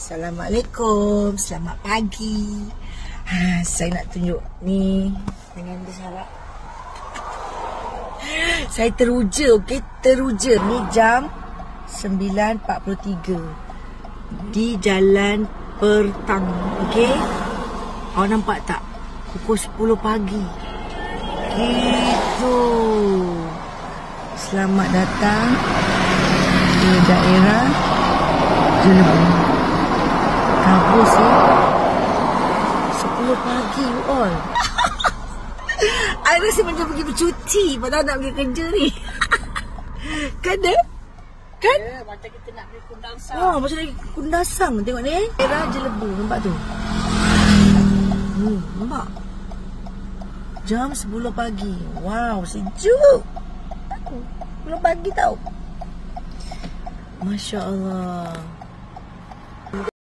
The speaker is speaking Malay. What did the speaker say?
Assalamualaikum, selamat pagi. Saya nak tunjuk ni dengan bersyarat. Saya teruja, okey, teruja. Ni jam 9.43 di Jalan Pertang, okey. Awak nampak tak? Pukul 10 pagi. Gitu. Selamat datang ke daerah Jelebung. Kampus ni 10 pagi you all. I rasa macam pergi bercuti padahal nak pergi kerja ni. Kan dia? Kan? Ya, macam kita nak pergi Kundasang. Oh, macam lagi Kundasang. Tengok ni. Daerah Jelebung. Nampak tu? Nampak? Jam 10 pagi. Wow, sejuk. 10 pagi tau. Masya Allah.